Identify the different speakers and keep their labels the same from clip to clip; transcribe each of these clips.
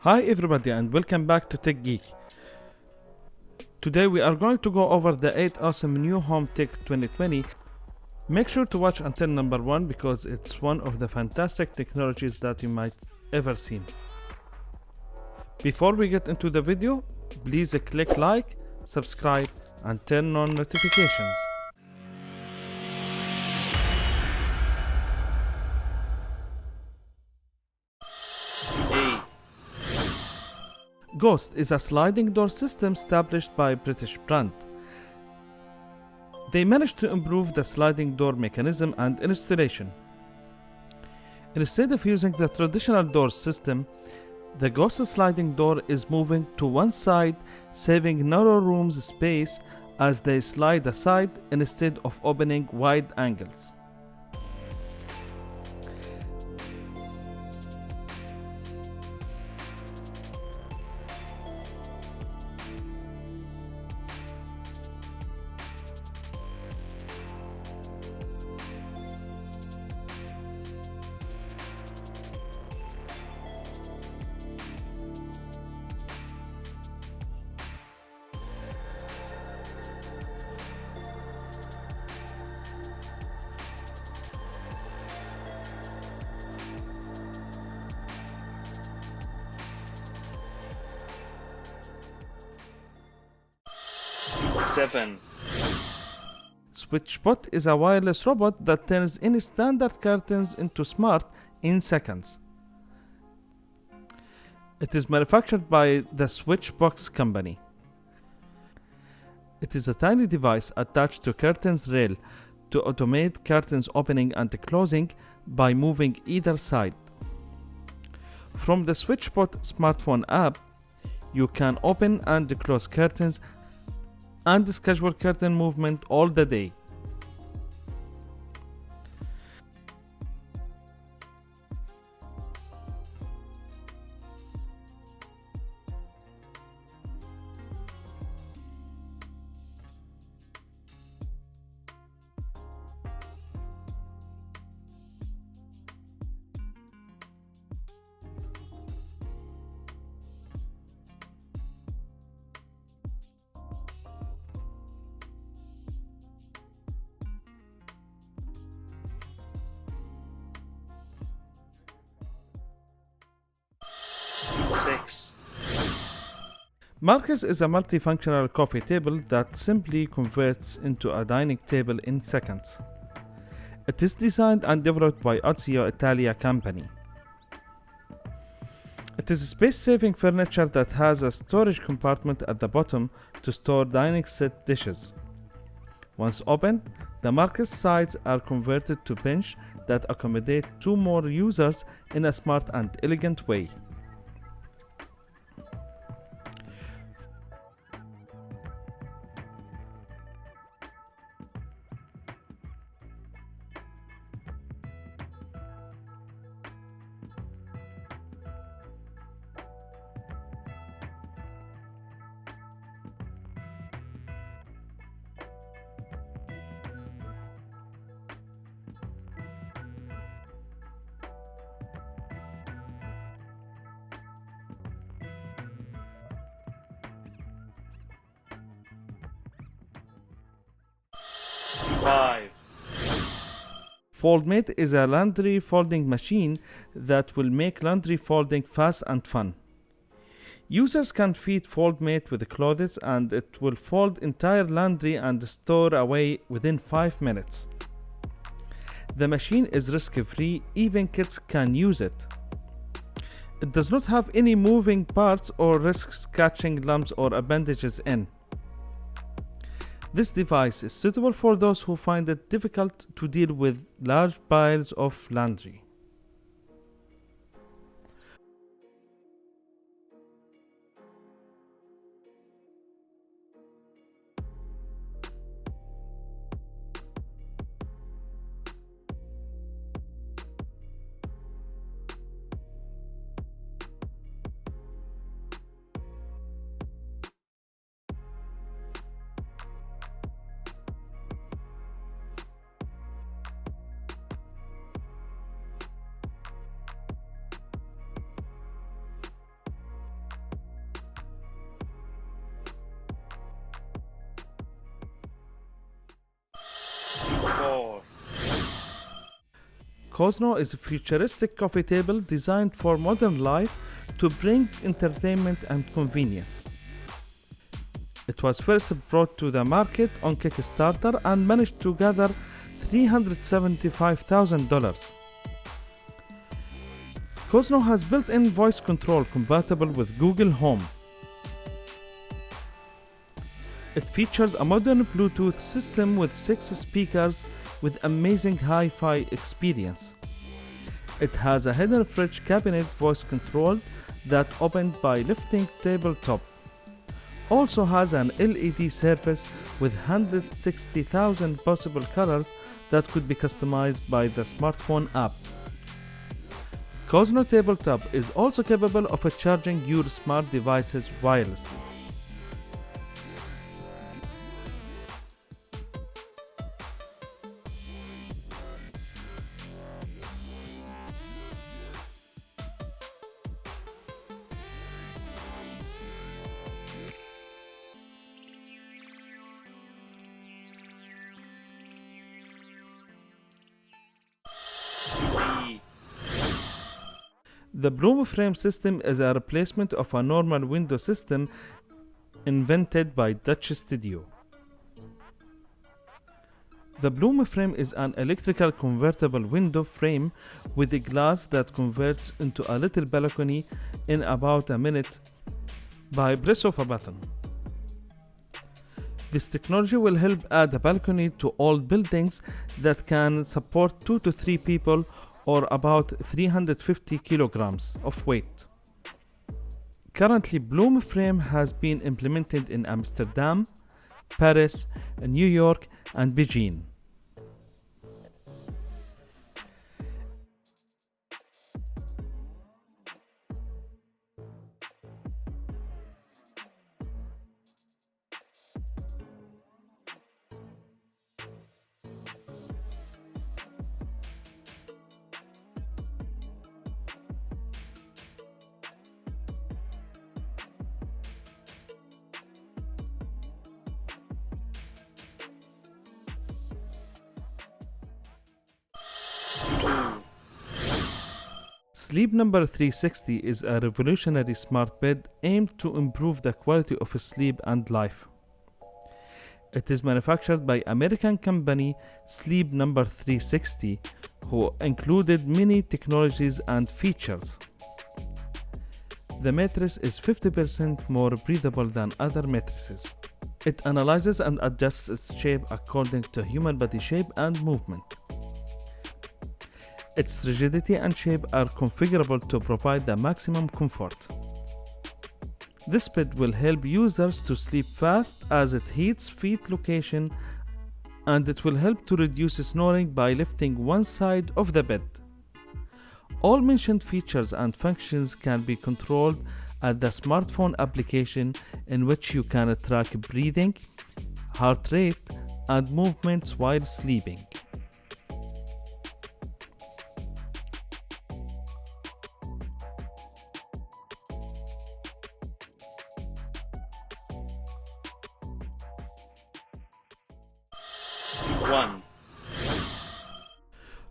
Speaker 1: Hi everybody and welcome back to Tech Geek. Today we are going to go over the 8 awesome new home tech 2020. Make sure to watch until number 1 because it's one of the fantastic technologies that you might ever seen. Before we get into the video, please click like, subscribe and turn on notifications. Ghost is a sliding door system established by a British brand. They managed to improve the sliding door mechanism and installation. Instead of using the traditional door system, the Ghost sliding door is moving to one side, saving narrow rooms space as they slide aside instead of opening wide angles. SwitchBot is a wireless robot that turns any standard curtains into smart in seconds. It is manufactured by the SwitchBox company. It is a tiny device attached to curtains rail to automate curtains opening and closing by moving either side. From the SwitchBot smartphone app, you can open and close curtains and schedule curtain movement all the day. MARKUS is a multifunctional coffee table that simply converts into a dining table in seconds. It is designed and developed by Ozzio Italia company. It is space-saving furniture that has a storage compartment at the bottom to store dining set dishes. Once opened, the MARKUS sides are converted to bench that accommodate 2 more users in a smart and elegant way. FoldMate is a laundry folding machine that will make laundry folding fast and fun. Users can feed FoldMate with clothes and it will fold entire laundry and store away within 5 minutes. The machine is risk-free, even kids can use it. It does not have any moving parts or risks catching lumps or appendages in. This device is suitable for those who find it difficult to deal with large piles of laundry. Cosno is a futuristic coffee table designed for modern life to bring entertainment and convenience. It was first brought to the market on Kickstarter and managed to gather $375,000. Cosmo has built-in voice control compatible with Google Home. It features a modern Bluetooth system with 6 speakers with amazing hi-fi experience. It has a hidden fridge cabinet voice control that opened by lifting tabletop. Also has an LED surface with 160,000 possible colors that could be customized by the smartphone app. Cosmo Tabletop is also capable of charging your smart devices wirelessly. The Bloomframe system is a replacement of a normal window system invented by Dutch studio. The Bloomframe is an electrical convertible window frame with a glass that converts into a little balcony in about a minute by press of a button. This technology will help add a balcony to old buildings that can support 2 to 3 people or about 350 kilograms of weight. Currently, Bloomframe has been implemented in Amsterdam, Paris, New York, and Beijing. Sleep Number 360 is a revolutionary smart bed aimed to improve the quality of sleep and life. It is manufactured by American company Sleep Number 360, who included many technologies and features. The mattress is 50% more breathable than other mattresses. It analyzes and adjusts its shape according to human body shape and movement. Its rigidity and shape are configurable to provide the maximum comfort. This bed will help users to sleep fast as it heats feet location, and it will help to reduce snoring by lifting one side of the bed. All mentioned features and functions can be controlled at the smartphone application, in which you can track breathing, heart rate, and movements while sleeping.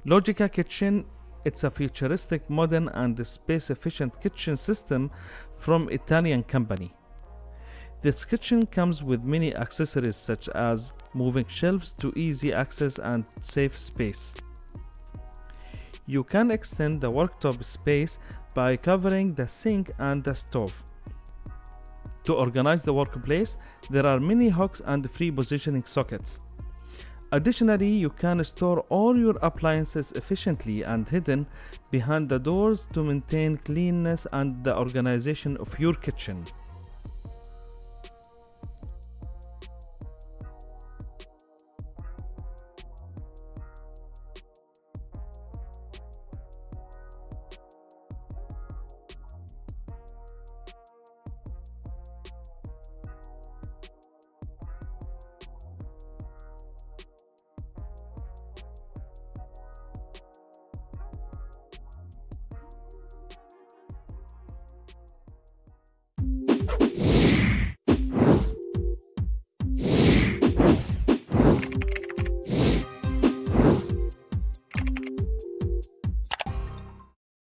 Speaker 1: Logica Kitchen. It's a futuristic, modern, and space-efficient kitchen system from Italian company. This kitchen comes with many accessories such as moving shelves to easy access and safe space. You can extend the worktop space by covering the sink and the stove. To organize the workplace, there are many hooks and free positioning sockets. Additionally, you can store all your appliances efficiently and hidden behind the doors to maintain cleanliness and the organization of your kitchen.